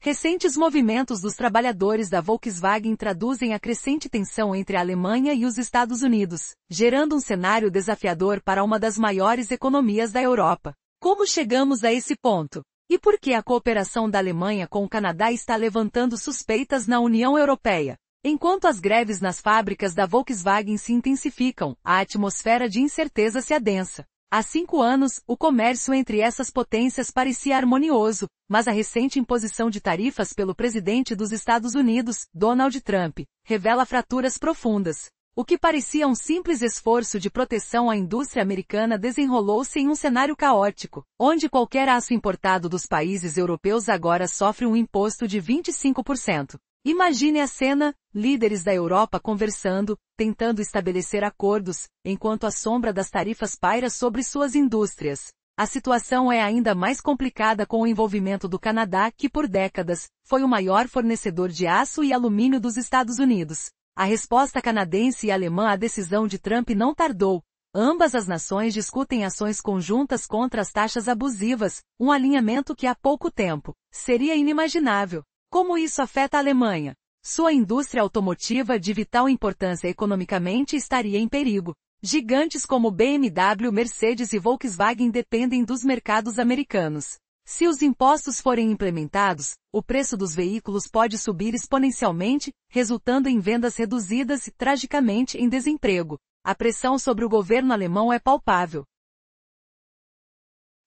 Recentes movimentos dos trabalhadores da Volkswagen traduzem a crescente tensão entre a Alemanha e os Estados Unidos, gerando um cenário desafiador para uma das maiores economias da Europa. Como chegamos a esse ponto? E por que a cooperação da Alemanha com o Canadá está levantando suspeitas na União Europeia? Enquanto as greves nas fábricas da Volkswagen se intensificam, a atmosfera de incerteza se adensa. Há 5 anos, o comércio entre essas potências parecia harmonioso, mas a recente imposição de tarifas pelo presidente dos Estados Unidos, Donald Trump, revela fraturas profundas. O que parecia um simples esforço de proteção à indústria americana desenrolou-se em um cenário caótico, onde qualquer aço importado dos países europeus agora sofre um imposto de 25%. Imagine a cena, líderes da Europa conversando, tentando estabelecer acordos, enquanto a sombra das tarifas paira sobre suas indústrias. A situação é ainda mais complicada com o envolvimento do Canadá, que por décadas, foi o maior fornecedor de aço e alumínio dos Estados Unidos. A resposta canadense e alemã à decisão de Trump não tardou. Ambas as nações discutem ações conjuntas contra as taxas abusivas, um alinhamento que há pouco tempo seria inimaginável. Como isso afeta a Alemanha? Sua indústria automotiva de vital importância economicamente estaria em perigo. Gigantes como BMW, Mercedes e Volkswagen dependem dos mercados americanos. Se os impostos forem implementados, o preço dos veículos pode subir exponencialmente, resultando em vendas reduzidas e, tragicamente, em desemprego. A pressão sobre o governo alemão é palpável.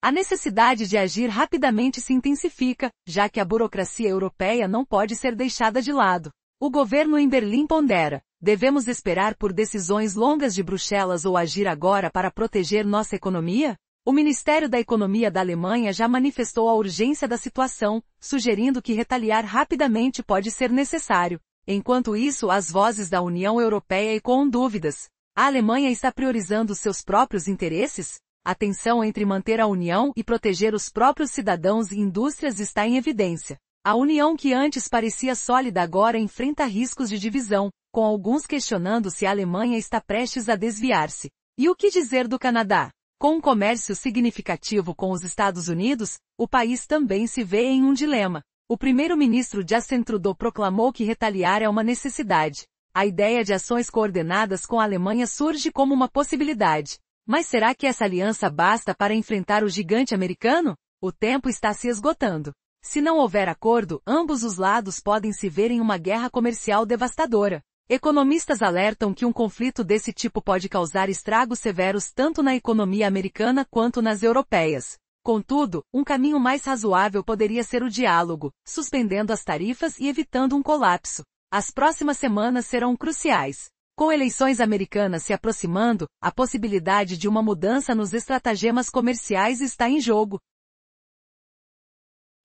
A necessidade de agir rapidamente se intensifica, já que a burocracia europeia não pode ser deixada de lado. O governo em Berlim pondera: devemos esperar por decisões longas de Bruxelas ou agir agora para proteger nossa economia? O Ministério da Economia da Alemanha já manifestou a urgência da situação, sugerindo que retaliar rapidamente pode ser necessário. Enquanto isso, as vozes da União Europeia ecoam dúvidas. A Alemanha está priorizando seus próprios interesses? A tensão entre manter a União e proteger os próprios cidadãos e indústrias está em evidência. A União que antes parecia sólida agora enfrenta riscos de divisão, com alguns questionando se a Alemanha está prestes a desviar-se. E o que dizer do Canadá? Com um comércio significativo com os Estados Unidos, o país também se vê em um dilema. O primeiro-ministro Justin Trudeau proclamou que retaliar é uma necessidade. A ideia de ações coordenadas com a Alemanha surge como uma possibilidade. Mas será que essa aliança basta para enfrentar o gigante americano? O tempo está se esgotando. Se não houver acordo, ambos os lados podem se ver em uma guerra comercial devastadora. Economistas alertam que um conflito desse tipo pode causar estragos severos tanto na economia americana quanto nas europeias. Contudo, um caminho mais razoável poderia ser o diálogo, suspendendo as tarifas e evitando um colapso. As próximas semanas serão cruciais. Com eleições americanas se aproximando, a possibilidade de uma mudança nos estratagemas comerciais está em jogo.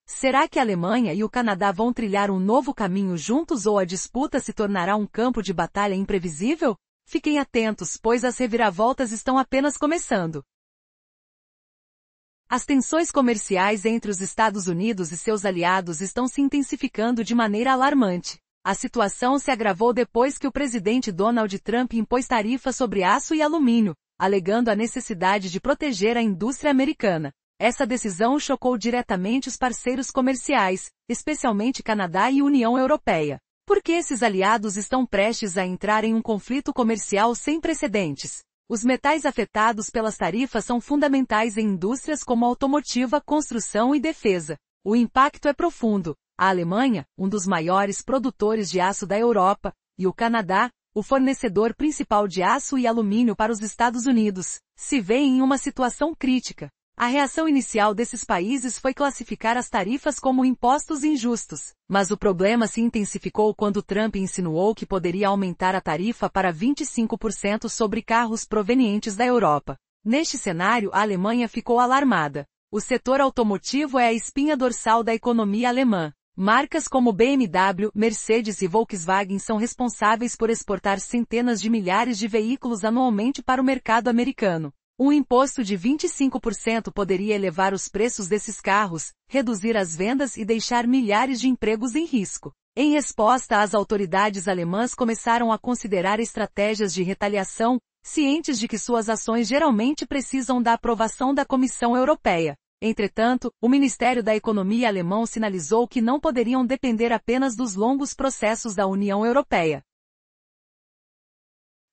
Será que a Alemanha e o Canadá vão trilhar um novo caminho juntos ou a disputa se tornará um campo de batalha imprevisível? Fiquem atentos, pois as reviravoltas estão apenas começando. As tensões comerciais entre os Estados Unidos e seus aliados estão se intensificando de maneira alarmante. A situação se agravou depois que o presidente Donald Trump impôs tarifas sobre aço e alumínio, alegando a necessidade de proteger a indústria americana. Essa decisão chocou diretamente os parceiros comerciais, especialmente Canadá e União Europeia. Por que esses aliados estão prestes a entrar em um conflito comercial sem precedentes? Os metais afetados pelas tarifas são fundamentais em indústrias como automotiva, construção e defesa. O impacto é profundo. A Alemanha, um dos maiores produtores de aço da Europa, e o Canadá, o fornecedor principal de aço e alumínio para os Estados Unidos, se vêem em uma situação crítica. A reação inicial desses países foi classificar as tarifas como impostos injustos, mas o problema se intensificou quando Trump insinuou que poderia aumentar a tarifa para 25% sobre carros provenientes da Europa. Neste cenário, a Alemanha ficou alarmada. O setor automotivo é a espinha dorsal da economia alemã. Marcas como BMW, Mercedes e Volkswagen são responsáveis por exportar centenas de milhares de veículos anualmente para o mercado americano. Um imposto de 25% poderia elevar os preços desses carros, reduzir as vendas e deixar milhares de empregos em risco. Em resposta, as autoridades alemãs começaram a considerar estratégias de retaliação, cientes de que suas ações geralmente precisam da aprovação da Comissão Europeia. Entretanto, o Ministério da Economia alemão sinalizou que não poderiam depender apenas dos longos processos da União Europeia.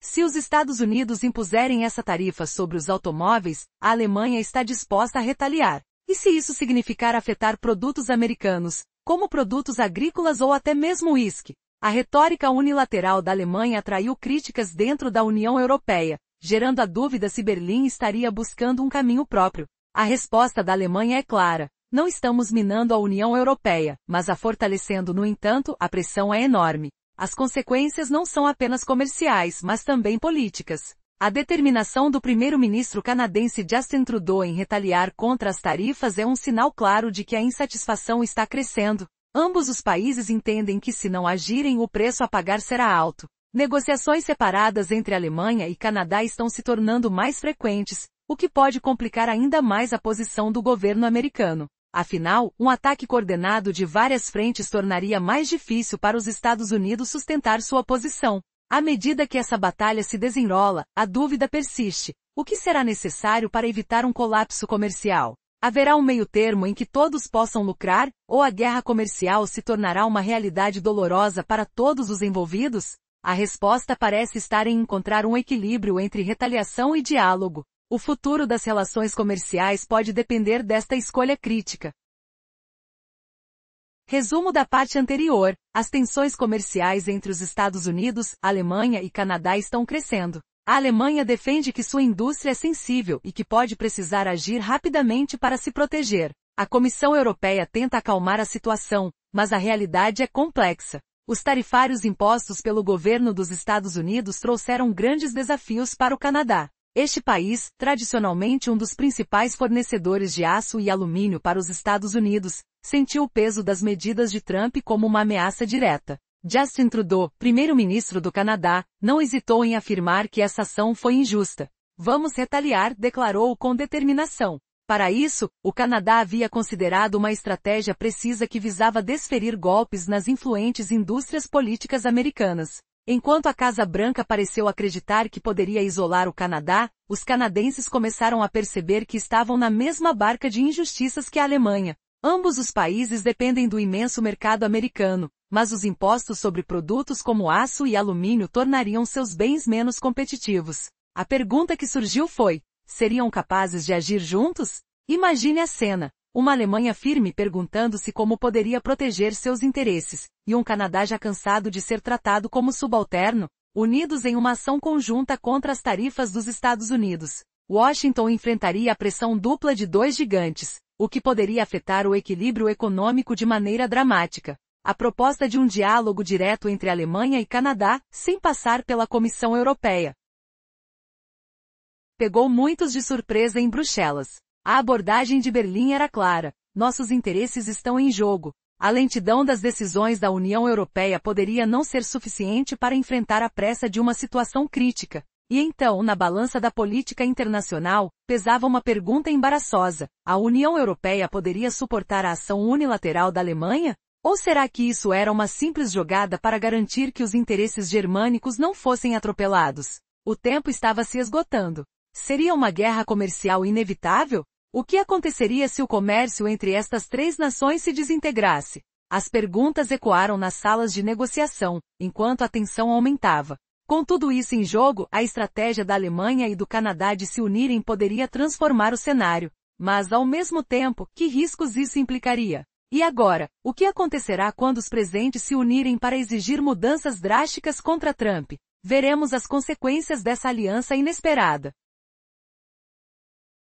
Se os Estados Unidos impuserem essa tarifa sobre os automóveis, a Alemanha está disposta a retaliar. E se isso significar afetar produtos americanos, como produtos agrícolas ou até mesmo uísque? A retórica unilateral da Alemanha atraiu críticas dentro da União Europeia, gerando a dúvida se Berlim estaria buscando um caminho próprio. A resposta da Alemanha é clara: não estamos minando a União Europeia, mas a fortalecendo. No entanto, a pressão é enorme. As consequências não são apenas comerciais, mas também políticas. A determinação do primeiro-ministro canadense Justin Trudeau em retaliar contra as tarifas é um sinal claro de que a insatisfação está crescendo. Ambos os países entendem que se não agirem, o preço a pagar será alto. Negociações separadas entre Alemanha e Canadá estão se tornando mais frequentes, o que pode complicar ainda mais a posição do governo americano. Afinal, um ataque coordenado de várias frentes tornaria mais difícil para os Estados Unidos sustentar sua posição. À medida que essa batalha se desenrola, a dúvida persiste: o que será necessário para evitar um colapso comercial? Haverá um meio-termo em que todos possam lucrar, ou a guerra comercial se tornará uma realidade dolorosa para todos os envolvidos? A resposta parece estar em encontrar um equilíbrio entre retaliação e diálogo. O futuro das relações comerciais pode depender desta escolha crítica. Resumo da parte anterior: as tensões comerciais entre os Estados Unidos, Alemanha e Canadá estão crescendo. A Alemanha defende que sua indústria é sensível e que pode precisar agir rapidamente para se proteger. A Comissão Europeia tenta acalmar a situação, mas a realidade é complexa. Os tarifários impostos pelo governo dos Estados Unidos trouxeram grandes desafios para o Canadá. Este país, tradicionalmente um dos principais fornecedores de aço e alumínio para os Estados Unidos, sentiu o peso das medidas de Trump como uma ameaça direta. Justin Trudeau, primeiro-ministro do Canadá, não hesitou em afirmar que essa ação foi injusta. Vamos retaliar, declarou com determinação. Para isso, o Canadá havia considerado uma estratégia precisa que visava desferir golpes nas influentes indústrias políticas americanas. Enquanto a Casa Branca pareceu acreditar que poderia isolar o Canadá, os canadenses começaram a perceber que estavam na mesma barca de injustiças que a Alemanha. Ambos os países dependem do imenso mercado americano, mas os impostos sobre produtos como aço e alumínio tornariam seus bens menos competitivos. A pergunta que surgiu foi: seriam capazes de agir juntos? Imagine a cena. Uma Alemanha firme perguntando-se como poderia proteger seus interesses, e um Canadá já cansado de ser tratado como subalterno, unidos em uma ação conjunta contra as tarifas dos Estados Unidos. Washington enfrentaria a pressão dupla de dois gigantes, o que poderia afetar o equilíbrio econômico de maneira dramática. A proposta de um diálogo direto entre Alemanha e Canadá, sem passar pela Comissão Europeia, pegou muitos de surpresa em Bruxelas. A abordagem de Berlim era clara: nossos interesses estão em jogo. A lentidão das decisões da União Europeia poderia não ser suficiente para enfrentar a pressa de uma situação crítica. E então, na balança da política internacional, pesava uma pergunta embaraçosa: a União Europeia poderia suportar a ação unilateral da Alemanha? Ou será que isso era uma simples jogada para garantir que os interesses germânicos não fossem atropelados? O tempo estava se esgotando. Seria uma guerra comercial inevitável? O que aconteceria se o comércio entre estas três nações se desintegrasse? As perguntas ecoaram nas salas de negociação, enquanto a tensão aumentava. Com tudo isso em jogo, a estratégia da Alemanha e do Canadá de se unirem poderia transformar o cenário. Mas, ao mesmo tempo, que riscos isso implicaria? E agora, o que acontecerá quando os presentes se unirem para exigir mudanças drásticas contra Trump? Veremos as consequências dessa aliança inesperada.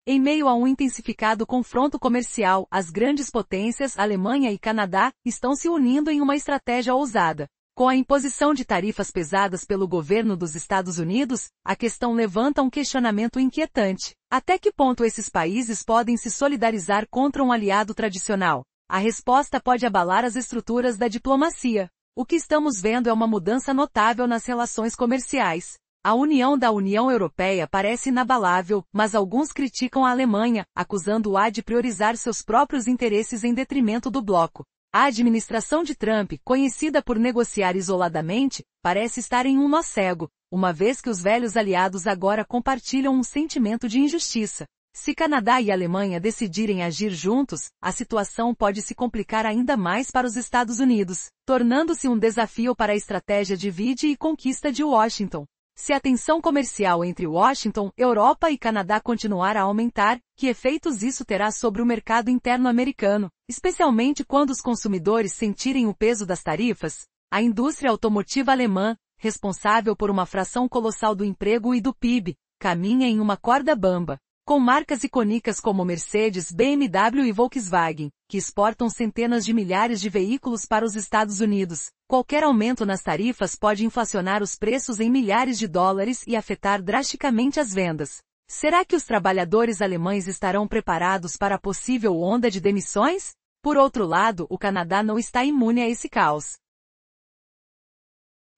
Em meio a um intensificado confronto comercial, as grandes potências, Alemanha e Canadá, estão se unindo em uma estratégia ousada. Com a imposição de tarifas pesadas pelo governo dos Estados Unidos, a questão levanta um questionamento inquietante. Até que ponto esses países podem se solidarizar contra um aliado tradicional? A resposta pode abalar as estruturas da diplomacia. O que estamos vendo é uma mudança notável nas relações comerciais. A união da União Europeia parece inabalável, mas alguns criticam a Alemanha, acusando-a de priorizar seus próprios interesses em detrimento do bloco. A administração de Trump, conhecida por negociar isoladamente, parece estar em um nó cego, uma vez que os velhos aliados agora compartilham um sentimento de injustiça. Se Canadá e Alemanha decidirem agir juntos, a situação pode se complicar ainda mais para os Estados Unidos, tornando-se um desafio para a estratégia divide e conquista de Washington. Se a tensão comercial entre Washington, Europa e Canadá continuar a aumentar, que efeitos isso terá sobre o mercado interno americano, especialmente quando os consumidores sentirem o peso das tarifas? A indústria automotiva alemã, responsável por uma fração colossal do emprego e do PIB, caminha em uma corda bamba. Com marcas icônicas como Mercedes, BMW e Volkswagen, que exportam centenas de milhares de veículos para os Estados Unidos, qualquer aumento nas tarifas pode inflacionar os preços em milhares de dólares e afetar drasticamente as vendas. Será que os trabalhadores alemães estarão preparados para a possível onda de demissões? Por outro lado, o Canadá não está imune a esse caos.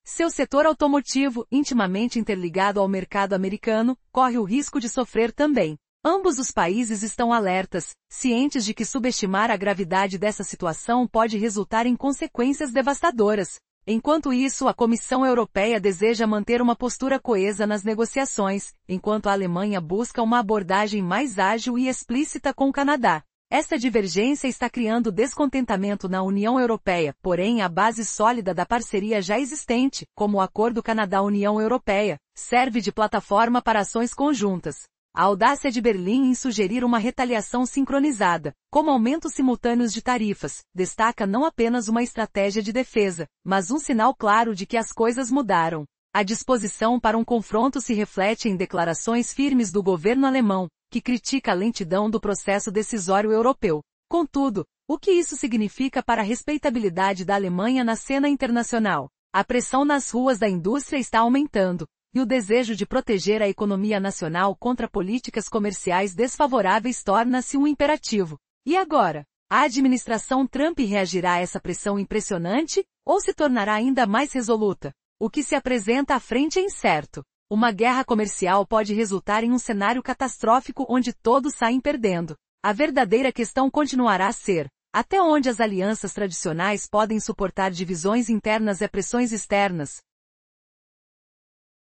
Seu setor automotivo, intimamente interligado ao mercado americano, corre o risco de sofrer também. Ambos os países estão alertas, cientes de que subestimar a gravidade dessa situação pode resultar em consequências devastadoras. Enquanto isso, a Comissão Europeia deseja manter uma postura coesa nas negociações, enquanto a Alemanha busca uma abordagem mais ágil e explícita com o Canadá. Esta divergência está criando descontentamento na União Europeia, porém a base sólida da parceria já existente, como o Acordo Canadá-União Europeia, serve de plataforma para ações conjuntas. A audácia de Berlim em sugerir uma retaliação sincronizada, como aumentos simultâneos de tarifas, destaca não apenas uma estratégia de defesa, mas um sinal claro de que as coisas mudaram. A disposição para um confronto se reflete em declarações firmes do governo alemão, que critica a lentidão do processo decisório europeu. Contudo, o que isso significa para a respeitabilidade da Alemanha na cena internacional? A pressão nas ruas da indústria está aumentando, e o desejo de proteger a economia nacional contra políticas comerciais desfavoráveis torna-se um imperativo. E agora? A administração Trump reagirá a essa pressão impressionante, ou se tornará ainda mais resoluta? O que se apresenta à frente é incerto. Uma guerra comercial pode resultar em um cenário catastrófico onde todos saem perdendo. A verdadeira questão continuará a ser: até onde as alianças tradicionais podem suportar divisões internas e pressões externas?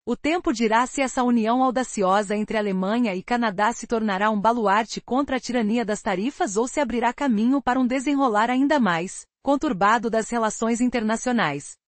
O tempo dirá se essa união audaciosa entre Alemanha e Canadá se tornará um baluarte contra a tirania das tarifas ou se abrirá caminho para um desenrolar ainda mais conturbado das relações internacionais.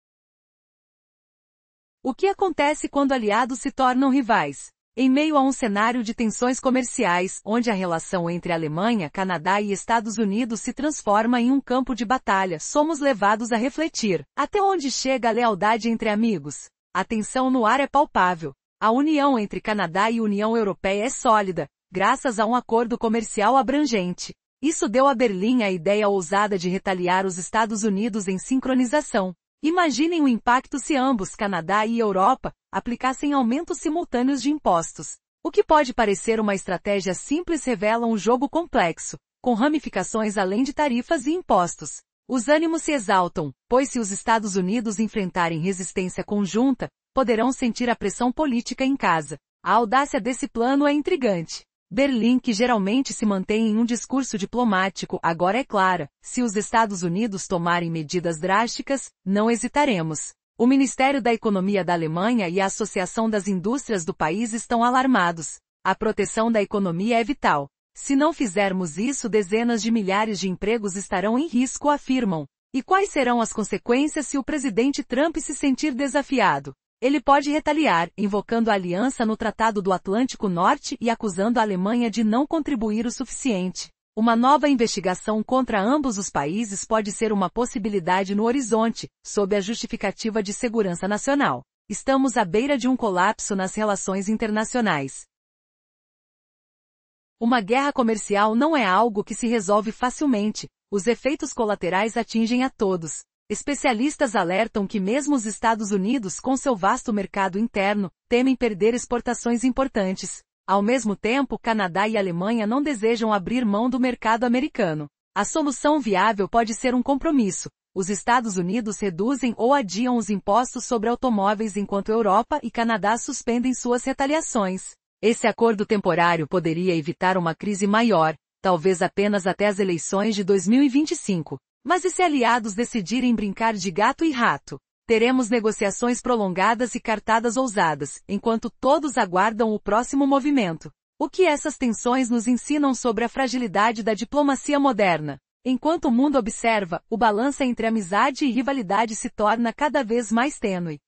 O que acontece quando aliados se tornam rivais? Em meio a um cenário de tensões comerciais, onde a relação entre Alemanha, Canadá e Estados Unidos se transforma em um campo de batalha, somos levados a refletir: até onde chega a lealdade entre amigos? A tensão no ar é palpável. A união entre Canadá e União Europeia é sólida, graças a um acordo comercial abrangente. Isso deu a Berlim a ideia ousada de retaliar os Estados Unidos em sincronização. Imaginem o impacto se ambos, Canadá e Europa, aplicassem aumentos simultâneos de impostos. O que pode parecer uma estratégia simples revela um jogo complexo, com ramificações além de tarifas e impostos. Os ânimos se exaltam, pois se os Estados Unidos enfrentarem resistência conjunta, poderão sentir a pressão política em casa. A audácia desse plano é intrigante. Berlim, que geralmente se mantém em um discurso diplomático, agora é clara: se os Estados Unidos tomarem medidas drásticas, não hesitaremos. O Ministério da Economia da Alemanha e a Associação das Indústrias do país estão alarmados. A proteção da economia é vital. Se não fizermos isso, dezenas de milhares de empregos estarão em risco, afirmam. E quais serão as consequências se o presidente Trump se sentir desafiado? Ele pode retaliar, invocando a aliança no Tratado do Atlântico Norte e acusando a Alemanha de não contribuir o suficiente. Uma nova investigação contra ambos os países pode ser uma possibilidade no horizonte, sob a justificativa de segurança nacional. Estamos à beira de um colapso nas relações internacionais. Uma guerra comercial não é algo que se resolve facilmente. Os efeitos colaterais atingem a todos. Especialistas alertam que mesmo os Estados Unidos, com seu vasto mercado interno, temem perder exportações importantes. Ao mesmo tempo, Canadá e Alemanha não desejam abrir mão do mercado americano. A solução viável pode ser um compromisso. Os Estados Unidos reduzem ou adiam os impostos sobre automóveis enquanto Europa e Canadá suspendem suas retaliações. Esse acordo temporário poderia evitar uma crise maior, talvez apenas até as eleições de 2025. Mas e se aliados decidirem brincar de gato e rato? Teremos negociações prolongadas e cartadas ousadas, enquanto todos aguardam o próximo movimento. O que essas tensões nos ensinam sobre a fragilidade da diplomacia moderna? Enquanto o mundo observa, o balanço entre amizade e rivalidade se torna cada vez mais tênue.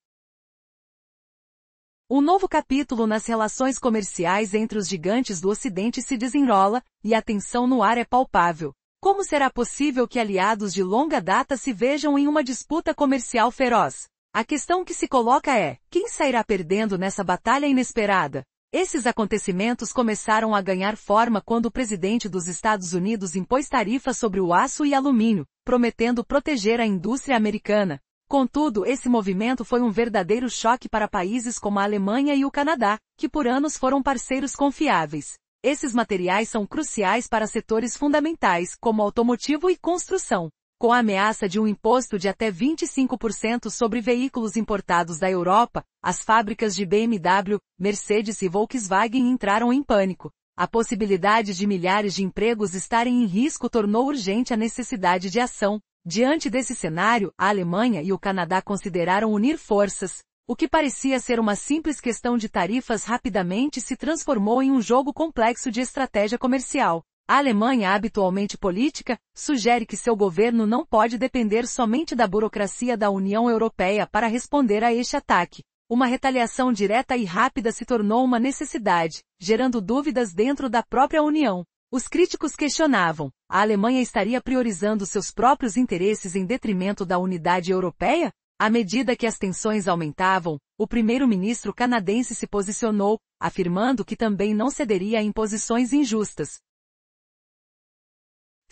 Um novo capítulo nas relações comerciais entre os gigantes do Ocidente se desenrola, e a tensão no ar é palpável. Como será possível que aliados de longa data se vejam em uma disputa comercial feroz? A questão que se coloca é, quem sairá perdendo nessa batalha inesperada? Esses acontecimentos começaram a ganhar forma quando o presidente dos Estados Unidos impôs tarifas sobre o aço e alumínio, prometendo proteger a indústria americana. Contudo, esse movimento foi um verdadeiro choque para países como a Alemanha e o Canadá, que por anos foram parceiros confiáveis. Esses materiais são cruciais para setores fundamentais, como automotivo e construção. Com a ameaça de um imposto de até 25% sobre veículos importados da Europa, as fábricas de BMW, Mercedes e Volkswagen entraram em pânico. A possibilidade de milhares de empregos estarem em risco tornou urgente a necessidade de ação. Diante desse cenário, a Alemanha e o Canadá consideraram unir forças. O que parecia ser uma simples questão de tarifas rapidamente se transformou em um jogo complexo de estratégia comercial. A Alemanha, habitualmente política, sugere que seu governo não pode depender somente da burocracia da União Europeia para responder a este ataque. Uma retaliação direta e rápida se tornou uma necessidade, gerando dúvidas dentro da própria União. Os críticos questionavam, a Alemanha estaria priorizando seus próprios interesses em detrimento da unidade europeia? À medida que as tensões aumentavam, o primeiro-ministro canadense se posicionou, afirmando que também não cederia a imposições injustas.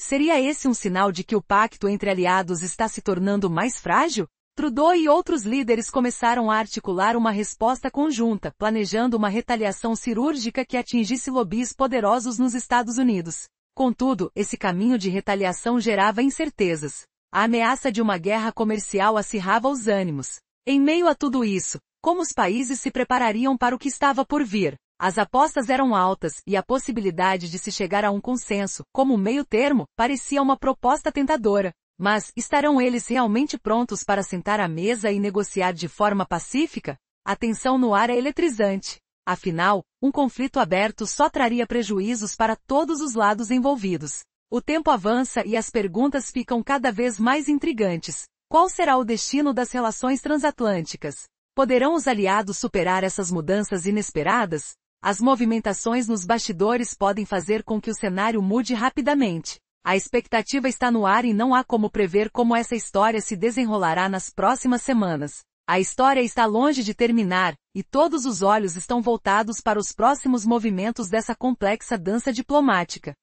Seria esse um sinal de que o pacto entre aliados está se tornando mais frágil? Trudeau e outros líderes começaram a articular uma resposta conjunta, planejando uma retaliação cirúrgica que atingisse lobbies poderosos nos Estados Unidos. Contudo, esse caminho de retaliação gerava incertezas. A ameaça de uma guerra comercial acirrava os ânimos. Em meio a tudo isso, como os países se preparariam para o que estava por vir? As apostas eram altas, e a possibilidade de se chegar a um consenso, como meio termo, parecia uma proposta tentadora. Mas, estarão eles realmente prontos para sentar à mesa e negociar de forma pacífica? A tensão no ar é eletrizante. Afinal, um conflito aberto só traria prejuízos para todos os lados envolvidos. O tempo avança e as perguntas ficam cada vez mais intrigantes. Qual será o destino das relações transatlânticas? Poderão os aliados superar essas mudanças inesperadas? As movimentações nos bastidores podem fazer com que o cenário mude rapidamente. A expectativa está no ar e não há como prever como essa história se desenrolará nas próximas semanas. A história está longe de terminar, e todos os olhos estão voltados para os próximos movimentos dessa complexa dança diplomática.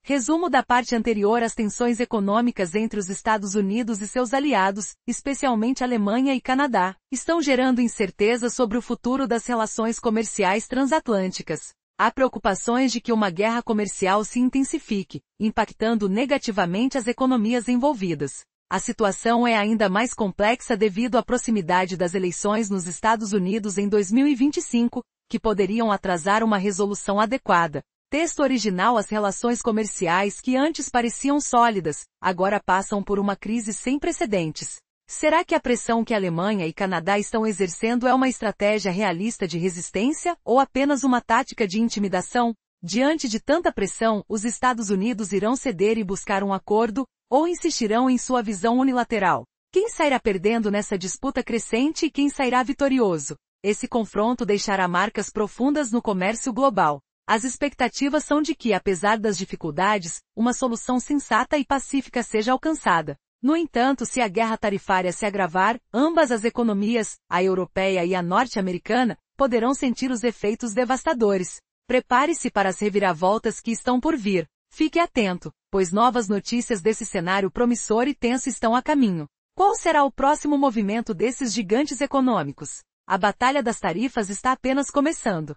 Resumo da parte anterior: as tensões econômicas entre os Estados Unidos e seus aliados, especialmente Alemanha e Canadá, estão gerando incerteza sobre o futuro das relações comerciais transatlânticas. Há preocupações de que uma guerra comercial se intensifique, impactando negativamente as economias envolvidas. A situação é ainda mais complexa devido à proximidade das eleições nos Estados Unidos em 2025, que poderiam atrasar uma resolução adequada. Texto original: as relações comerciais que antes pareciam sólidas, agora passam por uma crise sem precedentes. Será que a pressão que a Alemanha e Canadá estão exercendo é uma estratégia realista de resistência, ou apenas uma tática de intimidação? Diante de tanta pressão, os Estados Unidos irão ceder e buscar um acordo, ou insistirão em sua visão unilateral? Quem sairá perdendo nessa disputa crescente e quem sairá vitorioso? Esse confronto deixará marcas profundas no comércio global. As expectativas são de que, apesar das dificuldades, uma solução sensata e pacífica seja alcançada. No entanto, se a guerra tarifária se agravar, ambas as economias, a europeia e a norte-americana, poderão sentir os efeitos devastadores. Prepare-se para as reviravoltas que estão por vir. Fique atento, pois novas notícias desse cenário promissor e tenso estão a caminho. Qual será o próximo movimento desses gigantes econômicos? A batalha das tarifas está apenas começando.